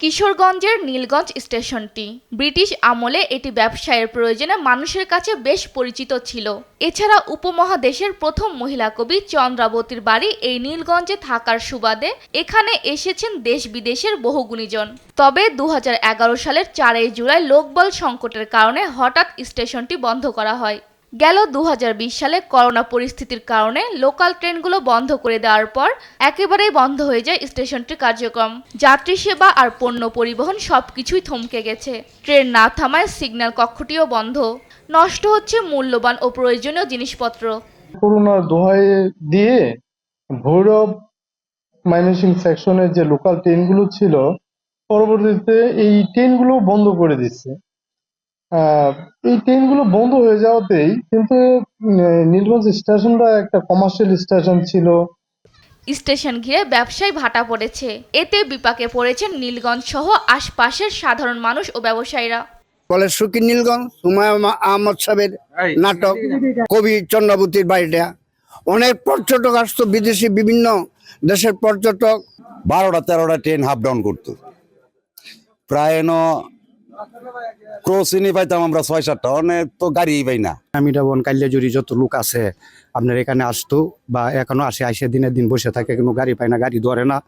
কিশোরগঞ্জের নীলগঞ্জ স্টেশনটি ব্রিটিশ আমলে এটি ব্যবসায়ের প্রয়োজনে মানুষের কাছে বেশ পরিচিত ছিল। এছাড়া উপমহাদেশের প্রথম মহিলা কবি চন্দ্রাবতীর বাড়ি এই নীলগঞ্জে থাকার সুবাদে এখানে এসেছেন দেশ বিদেশের বহু গুণীজন। তবে ২০১১ সালের ৪ জুলাই লোকবল সংকটের কারণে হঠাৎ স্টেশনটি বন্ধ করা হয়। গেল ২০২০ সালে করোনা পরিস্থিতির কারণে লোকাল ট্রেনগুলো বন্ধ করে দেওয়ার পর একেবারেই বন্ধ হয়ে যায় স্টেশনটির কার্যক্রম। যাত্রী সেবা আর পণ্য পরিবহন সবকিছুই থমকে গেছে। ট্রেন না থামায় সিগন্যাল কক্ষটিও বন্ধ। নষ্ট হচ্ছে মূল্যবান ও প্রয়োজনীয় জিনিসপত্র। করোনার দোহাই দিয়ে ভৈরব ময়মনসিংহ সেকশনের যে লোকাল ট্রেনগুলো ছিল পরবর্তীতে এই ট্রেনগুলো বন্ধ করে দিচ্ছে। এই ট্রেনগুলো বন্ধ হয়ে যাওয়াতেই কিন্তু নীলগঞ্জ স্টেশনটা একটা কমার্শিয়াল স্টেশন ছিল। স্টেশন ঘিরে ব্যবসায় ভাটা পড়েছে। এতে বিপাকে পড়েছেন নীলগঞ্জ সহ আশপাশের সাধারণ মানুষ ও ব্যবসায়ীরা। কলেজ সুখী নীলগঞ্জ হুমায়ুন আহমদ সাহেবের নাটক কবি চন্দ্রাবতীর বাড়িটা অনেক পর্যটক আসতো, বিদেশি বিভিন্ন দেশের পর্যটক। 12টা-13টা ট্রেন হাফ ডাউন করতো, প্রায় ক্রসিনি পাইতাম আমরা 6-7টা, অনেক তো গাড়ি পাই না। মিঠাবন কালিয়াজুরি যত লোক আছে আপনার এখানে আসতো বা এখনো আসে, আইসে দিনের দিন বসে থাকে, কোনো গাড়ি পায় না, গাড়ি ধরে না।